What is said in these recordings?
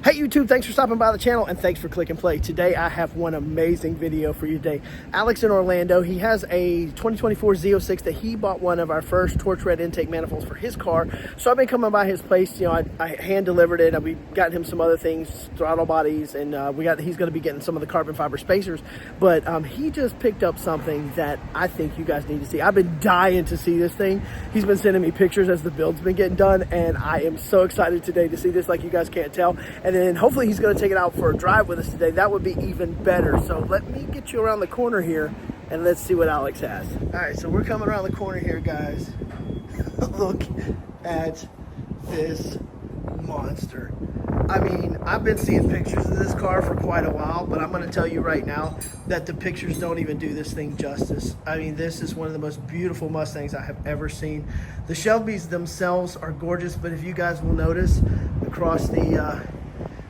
Hey YouTube, thanks for stopping by the channel and thanks for clicking play. Today I have one amazing video for you today. Alex in Orlando, he has a 2024 Z06 that he bought one of our first torch red intake manifolds for his car. So I've been coming by his place, you know, I hand delivered it. We've gotten him some other things, throttle bodies, and he's gonna be getting some of the carbon fiber spacers. But he just picked up something that I think you guys need to see. I've been dying to see this thing. He's been sending me pictures as the build's been getting done, and I am so excited today to see this, like you guys can't tell. And then hopefully he's going to take it out for a drive with us today. That would be even better. So let me get you around the corner here and let's see what Alex has. All right, so we're coming around the corner here, guys. Look at this monster. I mean, I've been seeing pictures of this car for quite a while, but I'm going to tell you right now that the pictures don't even do this thing justice. I mean, this is one of the most beautiful Mustangs I have ever seen. The Shelbys themselves are gorgeous, but if you guys will notice across the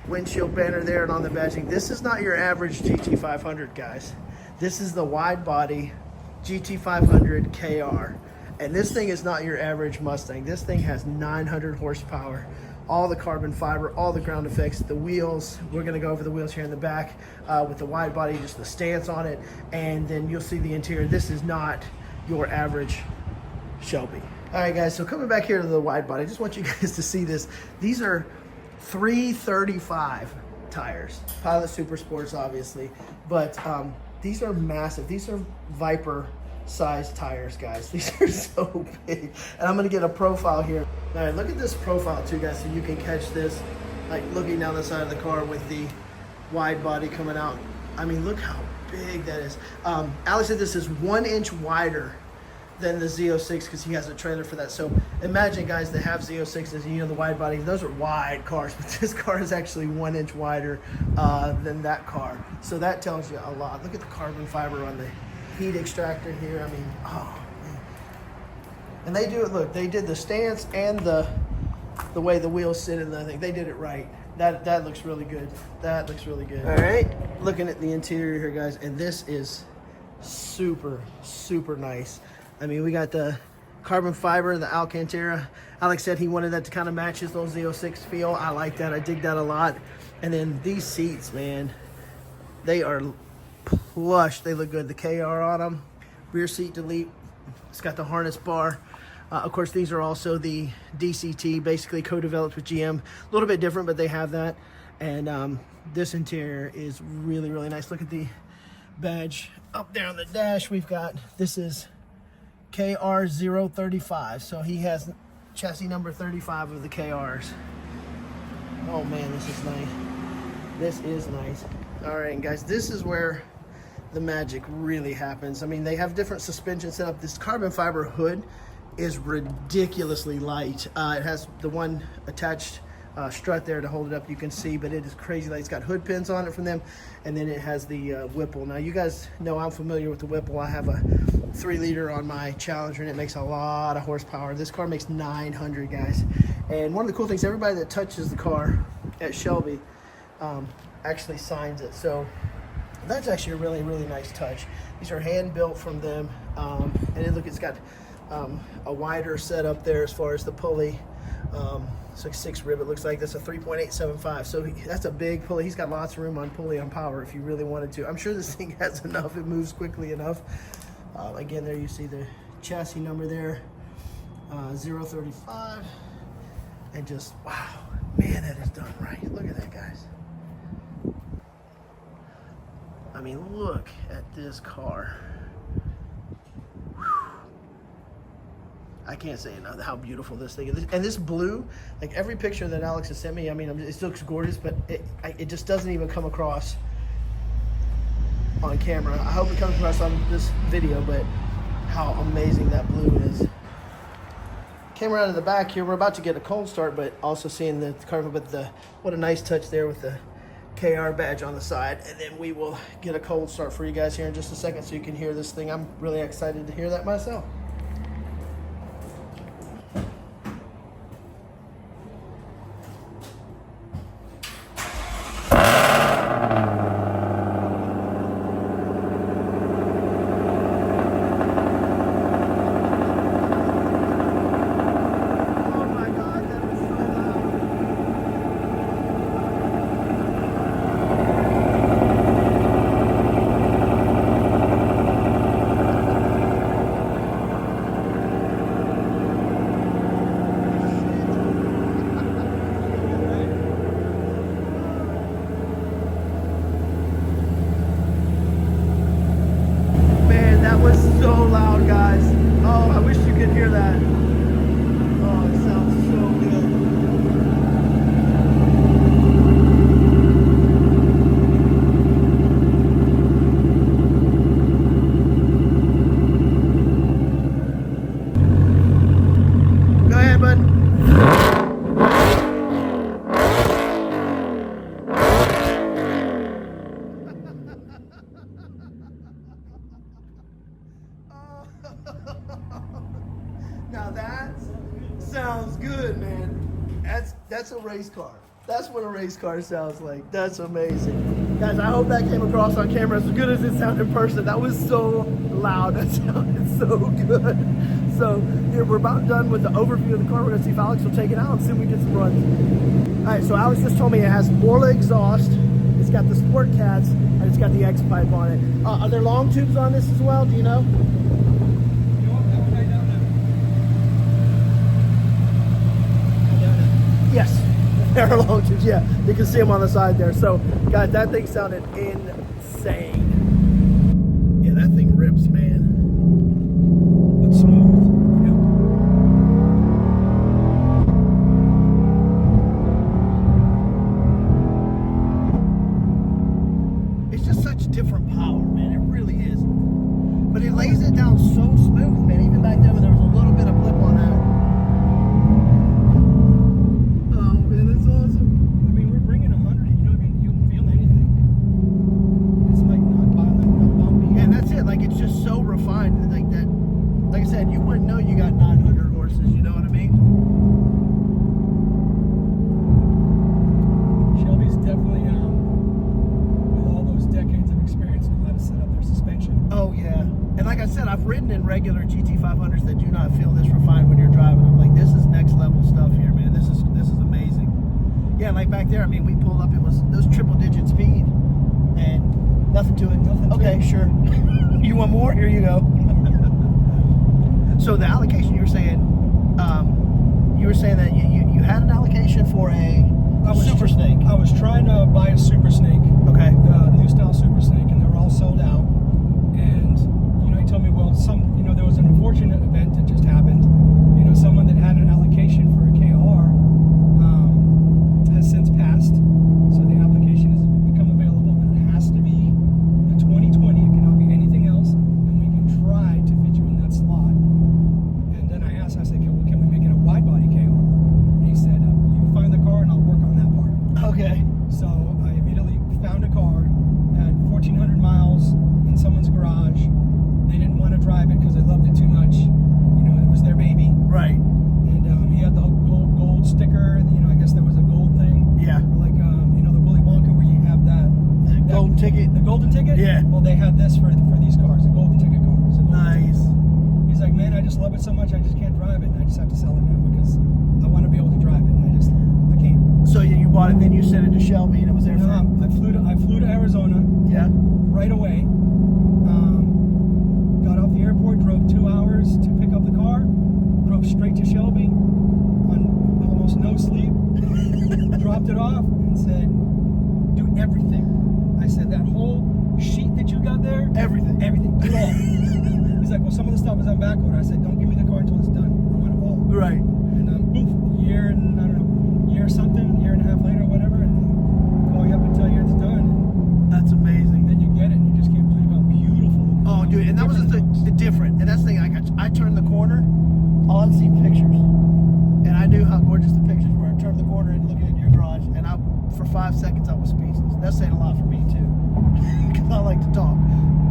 windshield banner there and on the badging, this is not your average GT500, guys. This is the wide body GT500KR, and this thing is not your average Mustang. This thing has 900 horsepower, all the carbon fiber, all the ground effects, the wheels. We're going to go over the wheels here in the back with the wide body, just the stance on it, and then you'll see the interior. This is not your average Shelby. All right, guys, so coming back here to the wide body, I just want you guys to see this. These are 335 tires, Pilot Super Sports obviously, but these are massive. These are Viper sized tires, guys. These are so big, and I'm gonna get a profile here. All right, look at this profile too, guys, so you can catch this, like looking down the side of the car with the wide body coming out. I mean, look how big that is. Alex said this is 1 inch wider than the Z06 because he has a trailer for that. So imagine, guys, that have Z06s, you know, the wide body, those are wide cars, but this car is actually 1 inch wider than that car. So that tells you a lot. Look at the carbon fiber on the heat extractor here. I mean, oh man. And they do it, look, they did the stance and the way the wheels sit in the thing. They did it right. That looks really good. That looks really good. All right, looking at the interior here, guys, and this is super, super nice. I mean, we got the carbon fiber, the Alcantara. Alex said he wanted that to kind of match his little Z06 feel. I like that. I dig that a lot. And then these seats, man, they are plush. They look good. The KR on them. Rear seat delete. It's got the harness bar. Of course, these are also the DCT, basically co-developed with GM. A little bit different, but they have that. And this interior is really, really nice. Look at the badge up there on the dash. We've got, this is KR 035, so he has chassis number 35 of the KRs. Oh man, this is nice. This is nice. All right, guys, this is where the magic really happens. I mean, they have different suspension set up. This carbon fiber hood is ridiculously light. It has the one attached strut there to hold it up, you can see, but it is crazy light. It's got hood pins on it from them, and then it has the Whipple. Now, you guys know I'm familiar with the Whipple. I have a 3-liter on my Challenger, and it makes a lot of horsepower. This car makes 900, guys. And one of the cool things, everybody that touches the car at Shelby actually signs it. So that's actually a really, really nice touch. These are hand built from them, and then look, it's got a wider setup there as far as the pulley. It's like 6 rib, it looks like. That's a 3.875, so that's a big pulley. He's got lots of room on pulley on power if you really wanted to. I'm sure this thing has enough. It moves quickly enough. Again, there you see the chassis number there, 035, and just, wow, man, that is done right. Look at that, guys. I mean, look at this car. I can't say enough how beautiful this thing is. And this blue, like every picture that Alex has sent me, I mean, it looks gorgeous, but it just doesn't even come across on camera. I hope it comes across on this video, but how amazing that blue is. Came around to the back here. We're about to get a cold start, but also seeing the carbon, but what a nice touch there with the KR badge on the side. And then we will get a cold start for you guys here in just a second so you can hear this thing. I'm really excited to hear that myself. race car. That's what a race car sounds like. That's amazing. Guys, I hope that came across on camera as good as it sounded in person. That was so loud. That sounded so good. So here, we're about done with the overview of the car. We're gonna see if Alex will take it out and see if we get some runs. All right, so Alex just told me it has Borla exhaust. It's got the sport cats, and it's got the X pipe on it. Are there long tubes on this as well? Do you know? Yes. There are long tubes, yeah. You can see them on the side there. So, guys, that thing sounded insane. Yeah, that thing rips, man. It's smooth. Yep. It's just such different power, man. It really is. But it lays it down so smooth, man. Even back then when there was a little bit of blip on that. You wouldn't know you got 900 horses, you know what I mean? Shelby's definitely, with all those decades of experience, know how to set up their suspension. Oh yeah, and like I said, I've ridden in regular GT500s that do not feel this refined when you're driving. I'm like, this is next level stuff here, man. This is amazing. Yeah, like back there, I mean, we pulled up, it was triple digit speed, and nothing to it. Okay, sure. You want more? Here you go. So the allocation you were saying that you had an allocation for a Super Snake. I was trying to buy a Super Snake. Okay. The new style Super Snake, and they were all sold out. And he told me, well, there was an unfortunate event that just happened. Someone that had an allocation for a KR has since passed. So the application has become available, but it has to be a 2020. It cannot be anything else, and we can try to fit you in that slot. I said, well, can we make it a wide body KR? And he said, you find the car and I'll work on that part. Okay. So I immediately found a car, had 1,400 miles in someone's garage. They didn't want to drive it because they loved it too much. It was their baby. Right. And he had the whole gold sticker. I guess there was a gold thing. Yeah. Like, the Willy Wonka where you have that golden ticket. The golden ticket? Yeah. Well, they had this for these cars, the golden ticket cars. Nice. He's like, man, I just love it so much, I just can't drive it, and I just have to sell it now because I want to be able to drive it, and I can't. So you bought it, then you sent it to Shelby, and it was there for. I flew to Arizona. Yeah. Right away. Got off the airport, drove 2 hours to pick up the car, drove straight to Shelby on almost no sleep, dropped it off, and said, do everything. I said, that whole sheet that you got there, everything, do it all. He's like, well, some of the stuff is on back order. I said, don't give me the car until it's done. I want it all. Right. And poof, year and a half later, whatever, and they call you up and tell you it's done. That's amazing. Then you get it, and you just can't believe how beautiful. Oh, dude, and that was the different. And that's the thing. I turned the corner, all I'd seen pictures, and I knew how gorgeous the pictures were. I turned the corner and looking at your garage, and for 5 seconds I was speechless. That's saying a lot for me too, because I like to talk.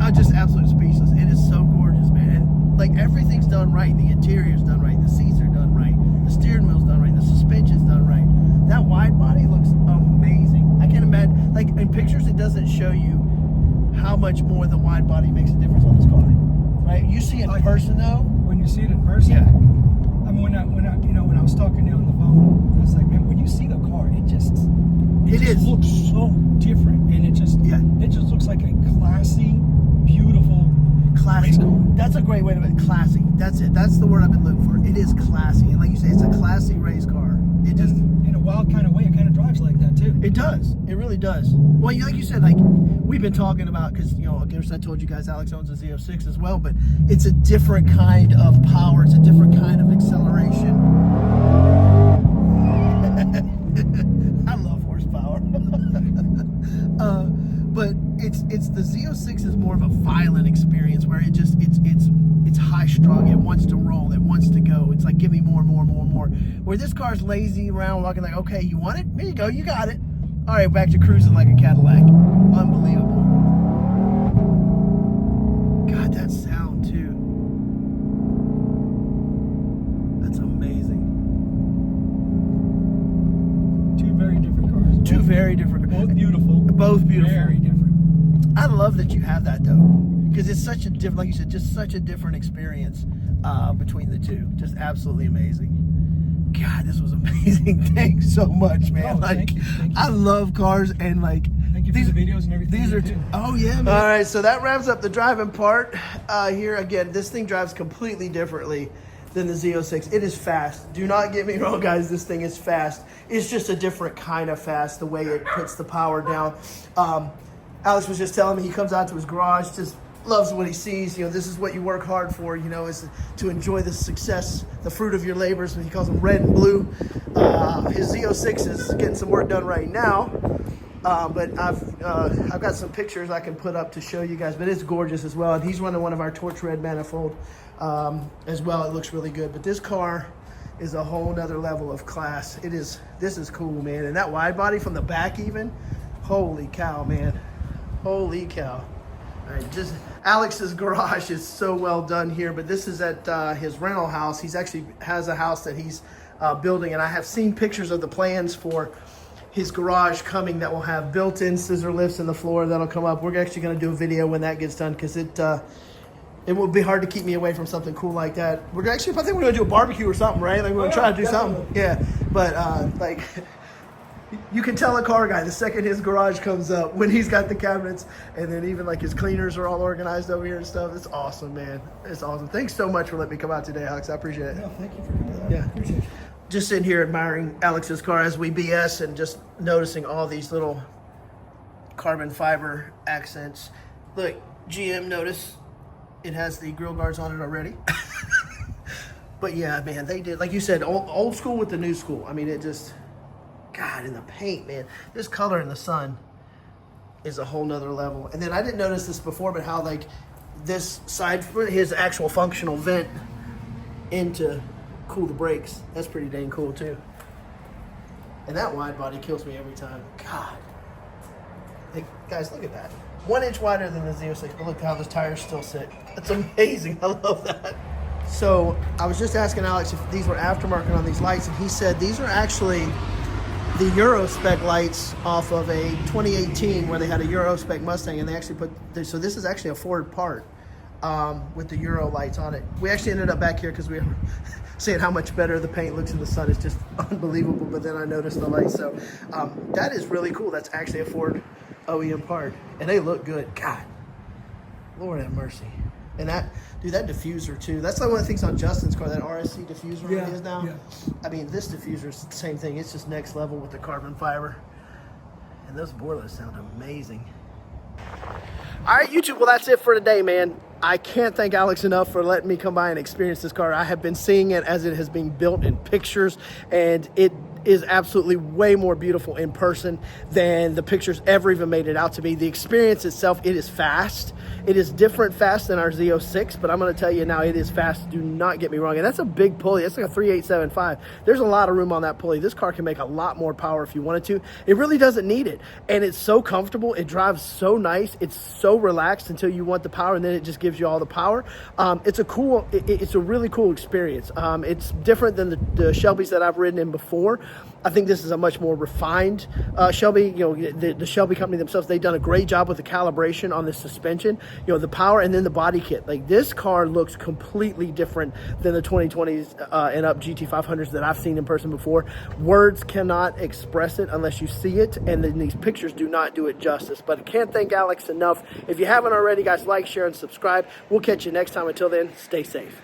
I was just absolutely speechless. It is so gorgeous, man. And like everything's done right. The interior's done right. The seats are done right. The steering wheel's done right. The suspension's done right. That wide body looks amazing. I can't imagine. Like in pictures, it doesn't show you how much more the wide body makes a difference on this car. Right? You see it in person though. When you see it in person, yeah. I mean, when I was talking to you on the phone, I was like, man, when you see the car, it just looks so different, and it just looks like a classy, beautiful classy. race car. That's a great way to put it. Classy. That's it. That's the word I've been looking for. It is classy, and like you say, it's a classy race car. It just, in a wild kind of way, it kind of drives like that too. It does. It really does. Well, like you said, like we've been talking about, because I told you guys Alex owns a Z06 as well, but it's a different kind of power. It's a different kind of acceleration. I love horsepower. But it's the Z06 is more of a violent experience where it's high strung. It wants to roll. It wants to go. It's like, give me more. Where this car's lazy around, walking like, okay, you want it? Here you go. You got it. All right, back to cruising like a Cadillac. Unbelievable. God, that sound too. That's amazing. Two very different. Both beautiful. Both beautiful. Very different. I love that you have that though, because it's such a different, like you said, just such a different experience between the two. Just absolutely amazing. God, this was amazing. Thanks so much, man. Oh, thank you. I love cars, and like Thank you for the videos and everything. these are too. oh yeah, man. All right, so that wraps up the driving part. Here again, this thing drives completely differently than the Z06. It is fast. Do not get me wrong, guys. This thing is fast. It's just a different kind of fast, the way it puts the power down. Alex was just telling me he comes out to his garage, just loves what he sees. You know, this is what you work hard for, you know, is to enjoy the success, the fruit of your labors. He calls them red and blue. His Z06 is getting some work done right now. But I've got some pictures I can put up to show you guys, but it's gorgeous as well. And he's running one of our torch red manifold as well. It looks really good, but this car is a whole nother level of class. This is cool, man. And that wide body from the back even, holy cow, man. Holy cow. All right, just Alex's garage is so well done here, but this is at his rental house. He's actually has a house that he's building, and I have seen pictures of the plans for his garage coming that will have built-in scissor lifts in the floor that'll come up. We're actually going to do a video when that gets done, because it will be hard to keep me away from something cool like that. I think we're going to do a barbecue or something, right? Like we're going to try to do something. Yeah, but like you can tell a car guy the second his garage comes up when he's got the cabinets, and then even like his cleaners are all organized over here and stuff. It's awesome, man. It's awesome. Thanks so much for letting me come out today, Alex. I appreciate it. No, thank you for doing that. Yeah. Appreciate it. Just sitting here admiring Alex's car as we BS and just noticing all these little carbon fiber accents. Look, GM, notice it has the grill guards on it already. But yeah, man, they did, like you said, old school with the new school. I mean, it just, God, in the paint, man, this color in the sun is a whole nother level. And then I didn't notice this before, but how like this side, his actual functional vent into cool the brakes. That's pretty dang cool too. And that wide body kills me every time. God. Hey, guys, look at that. 1 inch wider than the Z06, but look how those tires still sit. That's amazing. I love that. So I was just asking Alex if these were aftermarket on these lights, and he said these are actually the Euro spec lights off of a 2018 where they had a Euro spec Mustang, and they actually put, so this is actually a Ford part with the Euro lights on it. We actually ended up back here because we were saying how much better the paint looks in the sun. It's just unbelievable, but then I noticed the lights. So that is really cool. That's actually a Ford OEM part, and they look good. God, Lord have mercy. And that, dude, that diffuser too. That's like one of the things on Justin's car, that RSC diffuser it is now. Yeah. I mean, this diffuser is the same thing. It's just next level with the carbon fiber. And those boilers sound amazing. All right, YouTube, well, that's it for today, man. I can't thank Alex enough for letting me come by and experience this car. I have been seeing it as it has been built in pictures, and it is absolutely way more beautiful in person than the pictures ever even made it out to be. The experience itself, it is fast. It is different fast than our Z06, but I'm going to tell you now, it is fast. Do not get me wrong. And that's a big pulley. That's like a 3875. There's a lot of room on that pulley. This car can make a lot more power if you wanted to. It really doesn't need it. And it's so comfortable. It drives so nice. It's so relaxed until you want the power, and then it just gives you all the power. It's a really cool experience. It's different than the Shelbys that I've ridden in before. I think this is a much more refined Shelby. You know, the Shelby company themselves, they've done a great job with the calibration on the suspension, you know, the power, and then the body kit. Like, this car looks completely different than the 2020s and up GT500s that I've seen in person before. Words cannot express it unless you see it, and then these pictures do not do it justice. But I can't thank Alex enough. If you haven't already, guys, like, share, and subscribe. We'll catch you next time. Until then, stay safe.